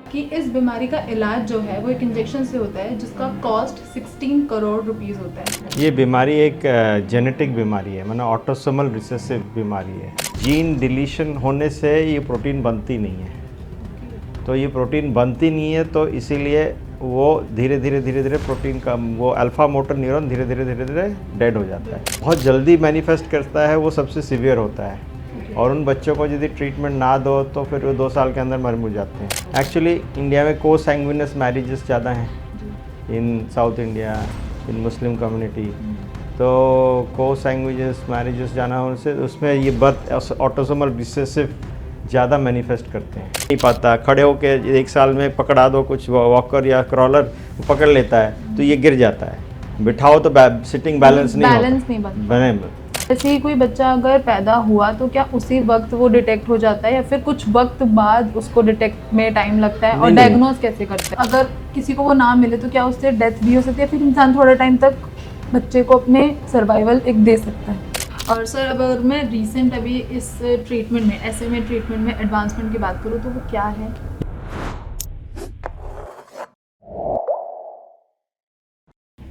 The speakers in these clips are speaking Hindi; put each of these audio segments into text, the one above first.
कि इस बीमारी का इलाज जो है वो एक इंजेक्शन से होता है जिसका कॉस्ट 16 करोड़ रुपीस होता है। ये बीमारी एक जेनेटिक बीमारी है, माना ऑटोसोमल रिसेसिव बीमारी है। जीन डिलीशन होने से ये प्रोटीन बनती नहीं है। तो ये प्रोटीन बनती नहीं है तो इसीलिए वो धीरे धीरे प्रोटीन का वो अल्फा मोटर न्यूरॉन धीरे धीरे डेड हो जाता है। बहुत जल्दी मैनिफेस्ट करता है, वो सबसे सीवियर होता है। और उन बच्चों को यदि ट्रीटमेंट ना दो तो फिर वो 2 साल के अंदर मर जाते हैं। एक्चुअली इंडिया में को सैंग्विनस मैरिजेस ज़्यादा हैं इन साउथ इंडिया, इन मुस्लिम कम्युनिटी। तो को सैंग्विनस मैरिजेस जाना होने से उसमें ये बर्थ ऑटोसोमल रिसेसिव ज़्यादा मैनिफेस्ट करते हैं। नहीं पाता, खड़े होके 1 साल में पकड़ा दो कुछ वॉकर या क्रॉलर पकड़ लेता है तो ये गिर जाता है। बिठाओ तो सिटिंग बैलेंस नहीं बनता। जैसे ही कोई बच्चा अगर पैदा हुआ तो क्या उसी वक्त वो डिटेक्ट हो जाता है या फिर कुछ वक्त बाद उसको डिटेक्ट में टाइम लगता है? और डायग्नोज कैसे करते हैं? अगर किसी को वो ना मिले तो क्या उससे डेथ भी हो सकती है, फिर इंसान थोड़ा टाइम तक बच्चे को अपने सर्वाइवल एक दे सकता है? और सर अगर मैं रीसेंट अभी इस ट्रीटमेंट में SMA ट्रीटमेंट में एडवांसमेंट की बात करूँ तो वो क्या है?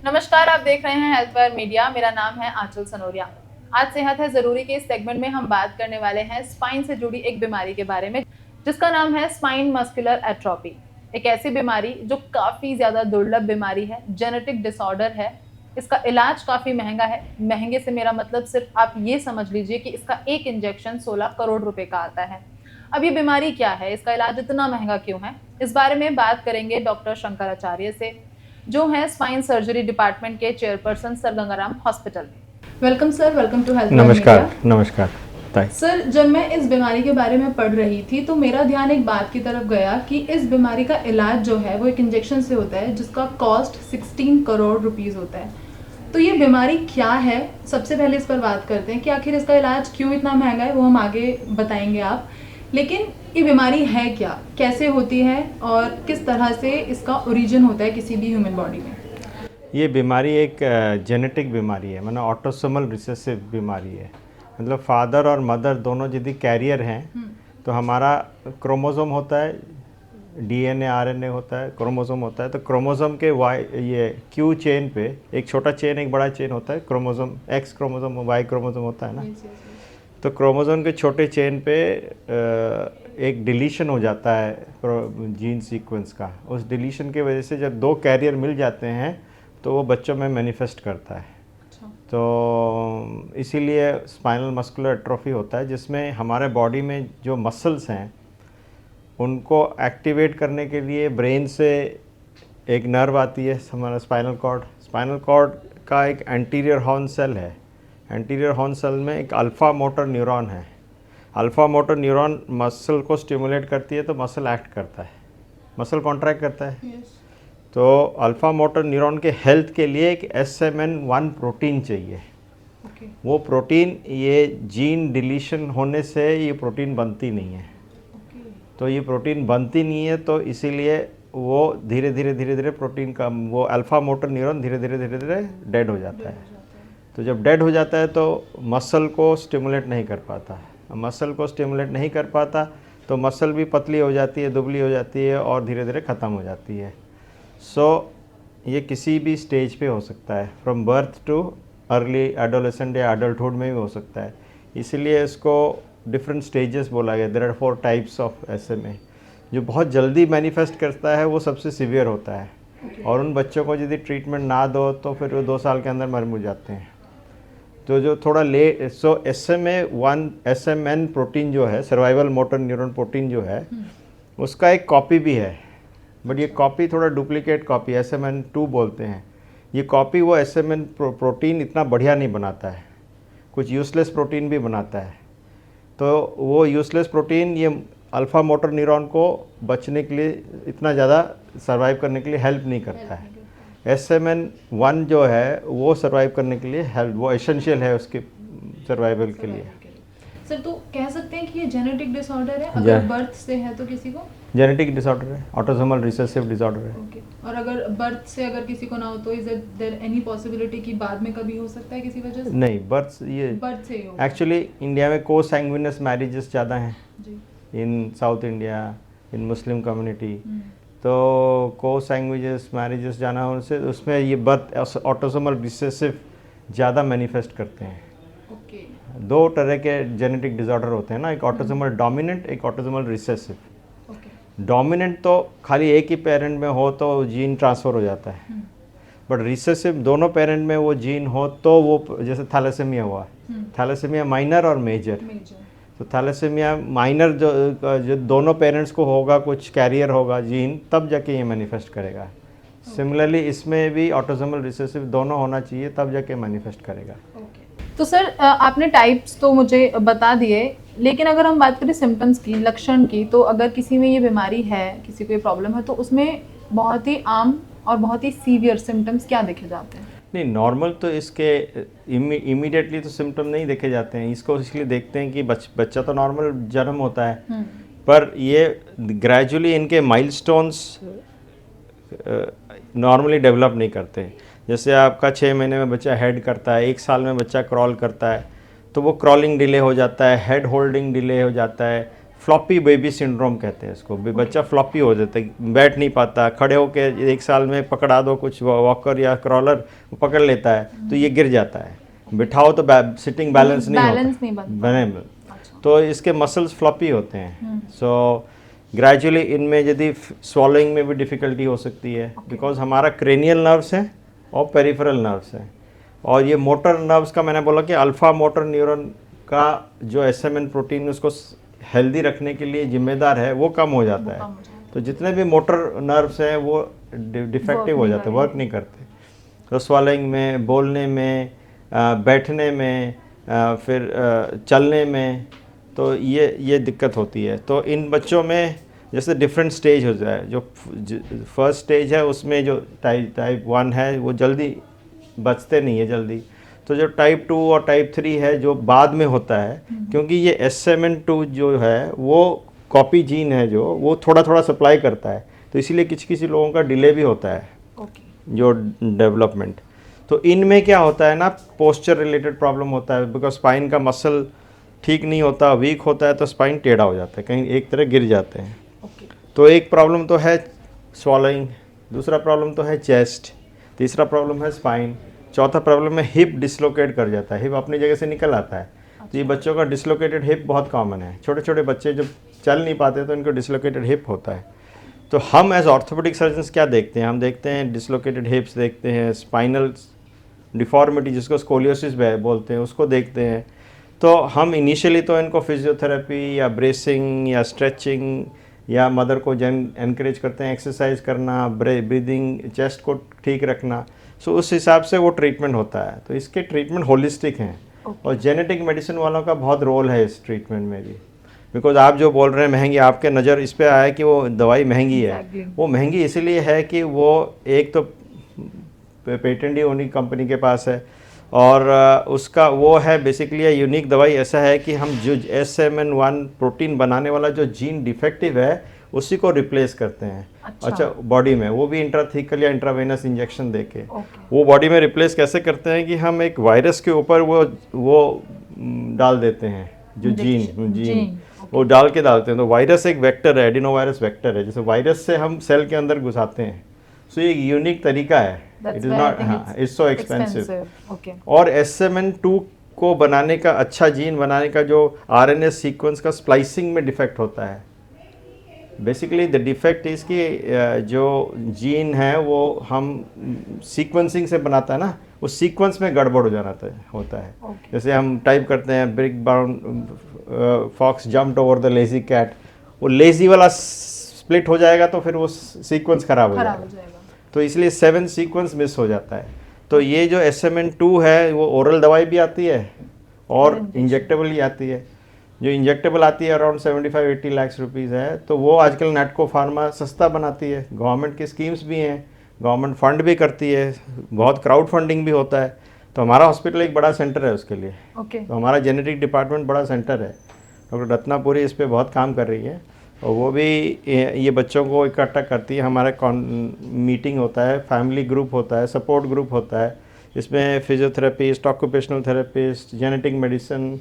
नमस्कार, आप देख रहे हैं हेल्थवेयर मीडिया। मेरा नाम है आंचल सनोरिया। आज सेहत है ज़रूरी के इस सेगमेंट में हम बात करने वाले हैं स्पाइन से जुड़ी एक बीमारी के बारे में जिसका नाम है स्पाइन मस्कुलर एट्रोफी। एक ऐसी बीमारी जो काफ़ी ज़्यादा दुर्लभ बीमारी है, जेनेटिक डिसऑर्डर है। इसका इलाज काफ़ी महंगा है। महंगे से मेरा मतलब सिर्फ आप ये समझ लीजिए कि इसका एक इंजेक्शन 16 करोड़ रुपए का आता है। अब ये बीमारी क्या है, इसका इलाज इतना महंगा क्यों है, इस बारे में बात करेंगे डॉक्टर शंकराचार्य से, जो है स्पाइन सर्जरी डिपार्टमेंट के चेयरपर्सन सर गंगाराम हॉस्पिटल में। Welcome sir, welcome to health. नमस्कार। सर, जब मैं इस बीमारी के बारे में पढ़ रही थी तो मेरा ध्यान एक बात की तरफ गया कि इस बीमारी का इलाज जो है वो एक इंजेक्शन से होता है जिसका कॉस्ट 16 करोड़ रुपीस होता है। तो ये बीमारी क्या है, सबसे पहले इस पर बात करते हैं कि आखिर इसका इलाज क्यों इतना महंगा है, वो हम आगे बताएंगे आप। लेकिन ये बीमारी है क्या, कैसे होती है और किस तरह से इसका ओरिजिन होता है किसी भी ह्यूमन बॉडी में? ये बीमारी एक जेनेटिक बीमारी है, माना ऑटोसोमल रिसेसिव बीमारी है। मतलब फादर और मदर दोनों यदि कैरियर हैं तो हमारा क्रोमोसोम होता है, DNA RNA होता है, क्रोमोसोम होता है। तो क्रोमोसोम के ये क्यू चेन पे एक छोटा चेन एक बड़ा चेन होता है, chromosome X chromosome Y chromosome होता है ना। तो क्रोमोसोम के छोटे चेन पे एक डिलीशन हो जाता है जीन सीक्वेंस का। उस डिलीशन की वजह से जब 2 कैरियर मिल जाते हैं तो वो बच्चों में मैनिफेस्ट करता है। तो इसीलिए स्पाइनल मस्कुलर एट्रोफी होता है, जिसमें हमारे बॉडी में जो मसल्स हैं उनको एक्टिवेट करने के लिए ब्रेन से एक नर्व आती है, हमारा स्पाइनल कॉर्ड। स्पाइनल कॉर्ड का एक एंटीरियर हॉर्न सेल है। एंटीरियर हॉर्न सेल में एक अल्फ़ा मोटर न्यूरॉन है। अल्फ़ा मोटर न्यूरॉन मसल को स्टिमुलेट करती है तो मसल एक्ट करता है, मसल कॉन्ट्रैक्ट करता है। तो अल्फ़ा मोटर न्यूरॉन के हेल्थ के लिए एक SMN1 प्रोटीन चाहिए। वो प्रोटीन, ये जीन डिलीशन होने से ये प्रोटीन बनती नहीं है। तो ये प्रोटीन बनती नहीं है तो इसीलिए वो धीरे धीरे प्रोटीन का वो अल्फ़ा मोटर न्यूरॉन धीरे धीरे डेड हो जाता है। तो जब डेड हो जाता है तो मसल को स्टिमुलेट नहीं कर पाता। मसल को स्टिमुलेट नहीं कर पाता तो मसल भी पतली हो जाती है, दुबली हो जाती है और धीरे धीरे ख़त्म हो जाती है। ये किसी भी स्टेज पे हो सकता है, from birth too early adolescent या एडल्टहुड में भी हो सकता है। इसीलिए इसको डिफरेंट स्टेजेस बोला गया। There are 4 types of SMA। जो बहुत जल्दी मैनिफेस्ट करता है वो सबसे सीवियर होता है। और उन बच्चों को यदि ट्रीटमेंट ना दो तो फिर वो 2 साल के अंदर मर जाते हैं। तो जो थोड़ा SMN प्रोटीन जो है, सर्वाइवल मोटर न्यूरॉन प्रोटीन जो है, उसका एक कॉपी भी है। बट ये कॉपी थोड़ा डुप्लीकेट कॉपी, SMN2 बोलते हैं। ये कॉपी वो SMN प्रोटीन इतना बढ़िया नहीं बनाता है, कुछ यूजलेस प्रोटीन भी बनाता है। तो वो यूजलेस प्रोटीन ये अल्फ़ा मोटर न्यूरॉन को बचने के लिए, इतना ज़्यादा सर्वाइव करने के लिए हेल्प नहीं करता है। SMN1 जो है वो सर्वाइव करने के लिए हेल्प, वो एसेंशियल है उसके सर्वाइवल के लिए। सर, तो कह सकते हैं कि ये जेनेटिक डिसऑर्डर है अगर बर्थ से है तो किसी को? जेनेटिक डिसऑर्डर है, ऑटोसोमल रिसेसिव डिसऑर्डर है। ओके। और अगर बर्थ से अगर किसी को ना हो तो इज देयर एनी पॉसिबिलिटी कि बाद में कभी हो सकता है किसी वजह से? नहीं, बर्थ से ही होगा। एक्चुअली इंडिया में को सैंग्विनस मैरिजेस ज़्यादा हैं इन साउथ इंडिया, इन मुस्लिम कम्युनिटी। तो को सैंग्विजेस मैरिजेस जाना उनसे उसमें ये बर्थ ऑटोसोमल रिसेसिव ज़्यादा मैनिफेस्ट करते हैं। ओके। दो तरह के जेनेटिक डिसऑर्डर होते हैं ना, एक ऑटोसोमल डोमिनेंट, एक ऑटोसोमल रिसेसिव। ओके। डोमिनेंट तो खाली एक ही पेरेंट में हो तो जीन ट्रांसफ़र हो जाता है, बट रिसेसिव दोनों पेरेंट में वो जीन हो तो वो, जैसे थैलेसेमिया हुआ, थैलेसेमिया माइनर और मेजर। तो थैलेसेमिया माइनर जो दोनों पेरेंट्स को होगा, कुछ कैरियर होगा जीन, तब जाके ये मैनिफेस्ट करेगा। सिमिलरली इसमें भी ऑटोसोमल रिसेसिव दोनों होना चाहिए, तब जाके मैनिफेस्ट करेगा। तो सर आपने टाइप्स तो मुझे बता दिए, लेकिन अगर हम बात करें सिम्टम्स की, लक्षण की, तो अगर किसी में ये बीमारी है, किसी को ये प्रॉब्लम है, तो उसमें बहुत ही आम और बहुत ही सीवियर सिम्टम्स क्या देखे जाते हैं? नहीं, नॉर्मल तो इसके इमीडिएटली तो सिम्टम नहीं देखे जाते हैं। इसको इसलिए देखते हैं कि बच्चा तो नॉर्मल जन्म होता है, पर ये ग्रेजुअली इनके माइलस्टोन्स नॉर्मली डेवलप नहीं करते। जैसे आपका 6 महीने में बच्चा हेड करता है, 1 साल में बच्चा क्रॉल करता है, तो वो क्रॉलिंग डिले हो जाता है, हेड होल्डिंग डिले हो जाता है, फ्लॉपी बेबी सिंड्रोम कहते हैं इसको। बच्चा फ्लॉपी हो जाता है, बैठ नहीं पाता, खड़े होकर 1 साल में पकड़ा दो कुछ वॉकर या क्रॉलर, वो पकड़ लेता है तो ये गिर जाता है, बिठाओ तो सिटिंग बैलेंस नहीं बने। तो इसके मसल्स फ्लॉपी होते हैं। सो ग्रेजुअली इनमें यदि स्वॉलोइंग में भी डिफ़िकल्टी हो सकती है, बिकॉज हमारा क्रेनियल नर्व्स हैं और पेरिफेरल नर्व्स हैं, और ये मोटर नर्व्स का मैंने बोला कि अल्फा मोटर न्यूरॉन का जो SMN प्रोटीन उसको हेल्दी रखने के लिए जिम्मेदार है, वो कम हो जाता है। तो जितने भी मोटर नर्व्स हैं वो डिफेक्टिव हो जाते हैं, वर्क नहीं करते। तो स्वॉलोइंग में, बोलने में, बैठने में, फिर चलने में, तो ये दिक्कत होती है। तो इन बच्चों में जैसे डिफरेंट स्टेज हो जाए, जो फर्स्ट स्टेज है उसमें जो टाइप 1 है वो जल्दी बचते नहीं है जल्दी। तो जो टाइप 2 और टाइप 3 है जो बाद में होता है, क्योंकि ये SMN2 जो है वो कॉपी जीन है, जो वो थोड़ा थोड़ा सप्लाई करता है, तो इसीलिए किसी लोगों का डिले भी होता है जो डेवलपमेंट। तो इनमें क्या होता है ना, पोस्चर रिलेटेड प्रॉब्लम होता है, बिकॉज स्पाइन का मसल ठीक नहीं होता, वीक होता है, तो स्पाइन टेढ़ा हो जाता है, कहीं एक तरह गिर जाते हैं। तो एक प्रॉब्लम तो है स्वॉलोइंग, दूसरा प्रॉब्लम तो है चेस्ट, तीसरा प्रॉब्लम है स्पाइन, चौथा प्रॉब्लम है हिप डिसलोकेट कर जाता है, हिप अपनी जगह से निकल आता है। तो ये बच्चों का डिसलोकेटेड हिप बहुत कॉमन है। छोटे छोटे बच्चे जब चल नहीं पाते तो इनको डिसलोकेटेड हिप होता है। तो हम एज ऑर्थोपेडिक सर्जन्स क्या देखते हैं, हम देखते हैं डिसलोकेटेड हिप्स देखते हैं, स्पाइनल डिफॉर्मिटी जिसको स्कोलियोसिस बोलते हैं उसको देखते हैं। तो हम इनिशियली तो इनको फिजियोथेरेपी या ब्रेसिंग या स्ट्रेचिंग या मदर को एनकरेज करते हैं एक्सरसाइज करना, ब्रीदिंग, चेस्ट को ठीक रखना। सो उस हिसाब से वो ट्रीटमेंट होता है। तो इसके ट्रीटमेंट होलिस्टिक हैं, और जेनेटिक मेडिसिन वालों का बहुत रोल है इस ट्रीटमेंट में भी। बिकॉज आप जो बोल रहे हैं महंगी, आपके नज़र इस पे आया कि वो दवाई महंगी है। वो महंगी इसलिए है कि वो एक तो पेटेंट ही उन्हीं कंपनी के पास है, और उसका वो है बेसिकली यूनिक दवाई ऐसा है कि हम जो SMN1 प्रोटीन बनाने वाला जो जीन डिफेक्टिव है उसी को रिप्लेस करते हैं। अच्छा बॉडी में, वो भी इंट्राथीकल या इंट्रावेनस इंजेक्शन देके। वो बॉडी में रिप्लेस कैसे करते हैं कि हम एक वायरस के ऊपर वो डाल देते हैं, जो जीन वो डाल के डालते हैं। तो वायरस एक वेक्टर है, एडिनो वायरस वेक्टर है, जैसे वायरस से हम सेल के अंदर घुसाते हैं। सो ये यूनिक तरीका है, इट इज़ नॉट, हाँ, इट्स सो एक्सपेंसिव। और SMN2 को बनाने का, अच्छा जीन बनाने का जो RNA सीक्वेंस का स्प्लाइसिंग में डिफेक्ट होता है। बेसिकली द डिफेक्ट इज़ कि जो जीन है वो हम सीक्वेंसिंग से बनाता है ना, उस सीक्वेंस में गड़बड़ हो जाना होता है। जैसे हम टाइप करते हैं big brown fox jumped over the lazy cat, वो लेजी वाला स्प्लिट हो जाएगा तो फिर वो सीक्वेंस खराब हो जाएगा। तो इसलिए 7 सीक्वेंस मिस हो जाता है। तो ये जो SMN2 है वो ओरल दवाई भी आती है और इंजेक्टेबल ही आती है। जो इंजेक्टेबल आती है अराउंड 75-80 लाख रुपीज़ है, तो वो आजकल नेटको फार्मा सस्ता बनाती है। गवर्नमेंट की स्कीम्स भी हैं, गवर्नमेंट फंड भी करती है, बहुत क्राउड फंडिंग भी होता है। तो हमारा हॉस्पिटल एक बड़ा सेंटर है उसके लिए। तो हमारा जेनेटिक डिपार्टमेंट बड़ा सेंटर है, डॉक्टर रत्नापुरी इस पर बहुत काम कर रही है, और वो भी ये बच्चों को इकट्ठा करती है। हमारा मीटिंग होता है, फैमिली ग्रुप होता है, सपोर्ट ग्रुप होता है। इसमें physiotherapist, occupational therapist, genetic medicine,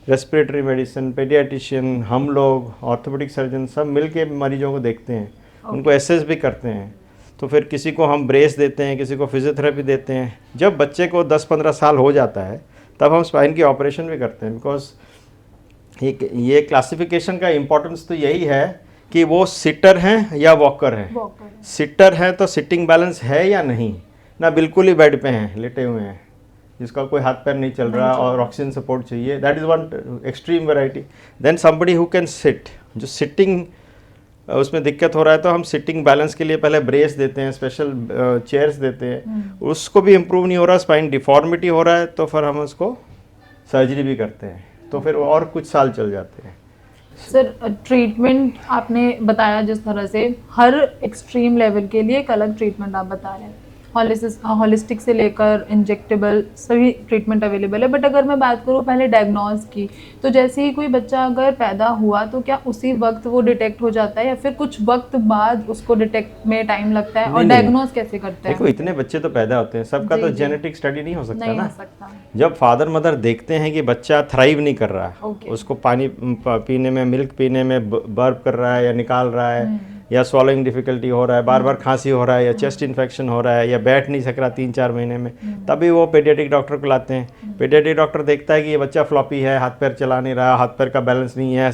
respiratory medicine, paediatrician, हम लोग, ऑर्थोपेडिक सर्जन सब मिल के मरीजों को देखते हैं, उनको एसेस भी करते हैं। तो फिर किसी को हम ब्रेस देते हैं, किसी को फिजियोथेरेपी देते हैं। जब बच्चे को 10-15 साल हो जाता है तब हम स्पाइन की ऑपरेशन भी करते हैं, बिकॉज ये क्लासिफिकेशन का इम्पोर्टेंस तो यही है कि वो सिटर हैं या वॉकर हैं। सिटर हैं तो सिटिंग बैलेंस है या नहीं, ना बिल्कुल ही बेड पे हैं, लेटे हुए हैं, जिसका कोई हाथ पैर नहीं चल रहा और ऑक्सीजन सपोर्ट चाहिए, that is one extreme variety. Then somebody who can sit, जो सिटिंग उसमें दिक्कत हो रहा है तो हम सिटिंग बैलेंस के लिए पहले ब्रेस देते हैं, स्पेशल चेयर्स देते हैं, उसको भी इम्प्रूव नहीं हो रहा, स्पाइन डिफॉर्मिटी हो रहा है, तो फिर हम उसको सर्जरी भी करते हैं, तो फिर और कुछ साल चल जाते हैं। सर ट्रीटमेंट आपने बताया जिस तरह से, हर एक्सट्रीम लेवल के लिए एक अलग ट्रीटमेंट आप बता रहे हैं, हॉलिस्टिक से लेकर इंजेक्टेबल सभी ट्रीटमेंट अवेलेबल है। बट अगर मैं बात करूँ पहले डायग्नोज की, तो जैसे ही कोई बच्चा अगर पैदा हुआ तो क्या उसी वक्त वो डिटेक्ट हो जाता है या फिर कुछ वक्त बाद उसको डिटेक्ट में टाइम लगता है, और डायग्नोज कैसे करते हैं? देखो इतने बच्चे तो पैदा होते हैं, सबका तो जेनेटिक स्टडी नहीं हो सकता नहीं ना। हो सकता। जब फादर मदर देखते हैं कि बच्चा थ्राइव नहीं कर रहा है, उसको पानी पीने में, मिल्क पीने में बर्प कर रहा है या निकाल रहा है, या स्वॉलोइंग डिफिकल्टी हो रहा है, बार बार खांसी हो रहा है, या चेस्ट इन्फेक्शन हो रहा है, या बैठ नहीं सक रहा 3-4 महीने में, तभी वो पेडियाट्रिक डॉक्टर को लाते हैं। पेडियाट्रिक डॉक्टर देखता है कि ये बच्चा फ्लॉपी है, हाथ पैर चला नहीं रहा, हाथ पैर का बैलेंस नहीं है,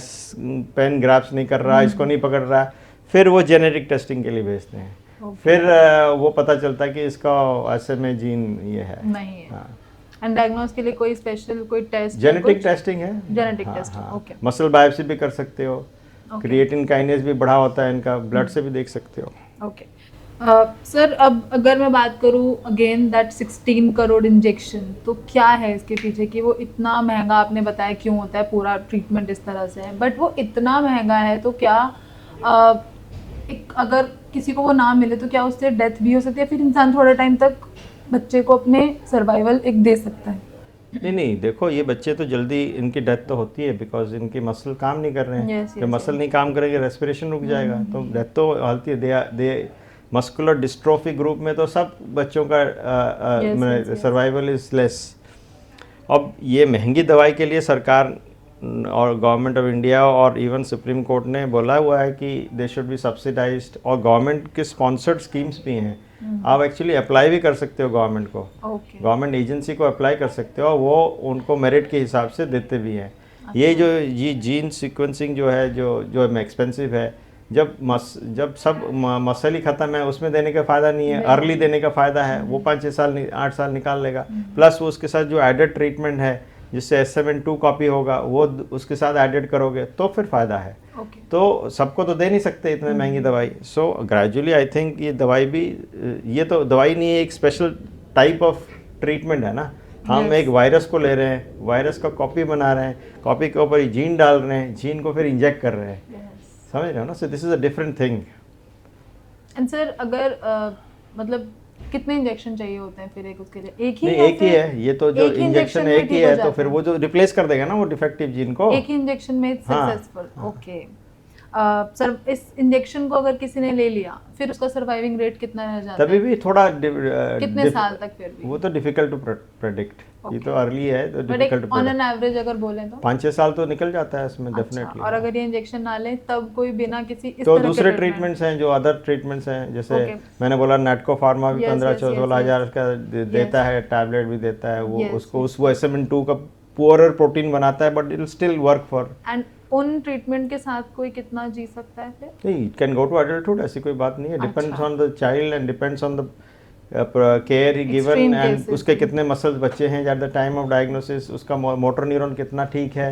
पेन ग्रैप्स नहीं कर रहा, इसको नहीं पकड़ रहा है, फिर वो जेनेटिक टेस्टिंग के लिए भेजते हैं। फिर वो पता चलता है कि इसका SMA जीन ये है, नहीं है। हाँ। एंड डायग्नोज के लिए कोई स्पेशल कोई टेस्ट? जेनेटिक टेस्टिंग है, genetic testing, okay. Muscle biopsy भी कर सकते हो, क्रिएटिन काइनेज भी बढ़ा होता है इनका, ब्लड से भी देख सकते हो। ओके सर, अब अगर मैं बात करूँ अगेन दैट 16 करोड़ इंजेक्शन, तो क्या है इसके पीछे कि वो इतना महंगा, आपने बताया क्यों होता है, पूरा ट्रीटमेंट इस तरह से है, बट वो इतना महंगा है तो क्या अगर किसी को वो ना मिले तो क्या उससे डेथ भी हो सकती है, फिर इंसान थोड़ा टाइम तक बच्चे को अपने सर्वाइवल एक दे सकता है? नहीं, देखो ये बच्चे तो जल्दी इनकी डेथ तो होती है, बिकॉज इनकी मसल काम नहीं कर रहे हैं। जब मसल नहीं काम करेंगे रेस्पिरेशन रुक जाएगा, तो डेथ तो होती है। दे मस्कुलर डिस्ट्रोफी ग्रुप में तो सब बच्चों का सर्वाइवल इज लेस। अब ये महंगी दवाई के लिए सरकार और गवर्नमेंट ऑफ इंडिया और इवन सुप्रीम कोर्ट ने बोला हुआ है कि दे शुड बी सब्सिडाइज्ड, और गवर्नमेंट के स्पॉन्सर्ड स्कीम्स भी हैं। आप एक्चुअली अप्लाई भी कर सकते हो गवर्नमेंट को, गवर्नमेंट एजेंसी को अप्लाई कर सकते हो, वो उनको मेरिट के हिसाब से देते भी हैं। ये जो जीन सीक्वेंसिंग जो है, जो एक्सपेंसिव है, जब सब मसल ही ख़त्म है, उसमें देने का फ़ायदा नहीं है। अर्ली देने का फ़ायदा है, वो 5-6 साल 8 साल निकाल लेगा, प्लस वो उसके साथ जो एडेड ट्रीटमेंट है जिससे SMN2 कॉपी होगा, वो उसके साथ एडेड करोगे तो फिर फ़ायदा है। तो सबको तो दे नहीं सकते इतने महंगी दवाई। सो ग्रेजुअली आई थिंक ये दवाई भी, ये तो दवाई नहीं है, एक स्पेशल टाइप ऑफ ट्रीटमेंट है ना। हम एक वायरस को ले रहे हैं, वायरस का कॉपी बना रहे हैं, कॉपी के ऊपर जीन डाल रहे हैं, जीन को फिर इंजेक्ट कर रहे हैं, समझ रहे हो ना। So this is a different thing. And sir अगर मतलब कितने इंजेक्शन चाहिए होते हैं फिर उसके लिए? एक ही है, ये तो जो इंजेक्शन एक ही है, तो फिर वो जो रिप्लेस कर देगा ना वो डिफेक्टिव जीन को, एक ही इंजेक्शन में सक्सेसफुल। ओके सर, इस इंजेक्शन को अगर किसी ने ले लिया फिर उसका सर्वाइविंग रेट कितना रह जाता है? तभी भी थोड़ा कितने साल तक फिर भी? वो तो डिफिकल्ट टू प्रेडिक्ट, ये तो अर्ली है तो difficult to on an average अगर बोलें तो 5-6 साल तो निकल जाता है इसमें। डेफिनेटली। और अगर ये इंजेक्शन ना लें तब कोई बिना किसी इस तो दूसरे ट्रीटमेंट्स हैं, जो अदर ट्रीटमेंट्स हैं, जैसे मैंने बोला नेटको फार्मा भी 15-16 हज़ार का देता है, टैबलेट भी देता है, वो उसको वो SMN2 का पुअरर प्रोटीन बनाता है, but it will still work for. And उन ट्रीटमेंट के साथ कोई कितना जी सकता है फिर? नहीं, it can go to adulthood, ऐसी कोई बात नहीं है। Depends on the child and depends on the care he given, and उसके कितने मसल्स बच्चे हैं at the time of diagnosis, उसका मोटर न्यूरॉन कितना ठीक है।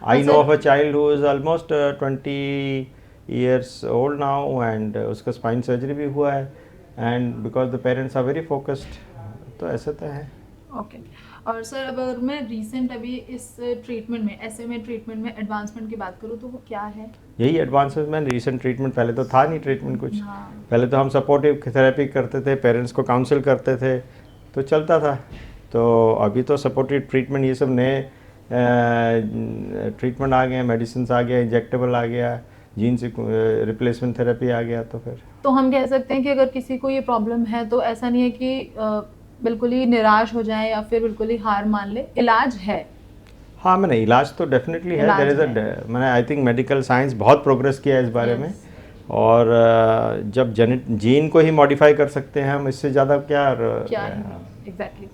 I know of a child who is almost 20 years old now, and उसका स्पाइन सर्जरी भी हुआ है, and because the parents are very focused, तो ऐसा तो है। ओके और सर अगर मैं रीसेंट अभी इस ट्रीटमेंट में, SMA ट्रीटमेंट में एडवांसमेंट की बात करूँ तो वो क्या है? यही एडवांसमेंट, रीसेंट ट्रीटमेंट, पहले तो था नहीं ट्रीटमेंट कुछ। पहले तो हम सपोर्टिव थेरेपी करते थे, पेरेंट्स को काउंसिल करते थे, तो चलता था। तो अभी तो सपोर्टिव ट्रीटमेंट, ये सब नए ट्रीटमेंट आ गए, मेडिसिन आ गया, इंजेक्टेबल आ गया, जीन से रिप्लेसमेंट थेरेपी आ गया। तो फिर तो हम कह सकते हैं कि अगर किसी को ये प्रॉब्लम है तो ऐसा नहीं है कि बिल्कुल ही निराश हो जाए या फिर बिल्कुल ही हार मान ले, इलाज है। हाँ मैंने इलाज तो डेफिनेटली है, इलाज देयर इज़ अ मैंने आई थिंक मेडिकल साइंस बहुत प्रोग्रेस किया है इस बारे में। और जब जीन को ही मॉडिफाई कर सकते हैं हम, इससे ज़्यादा क्या क्या एग्जैक्टली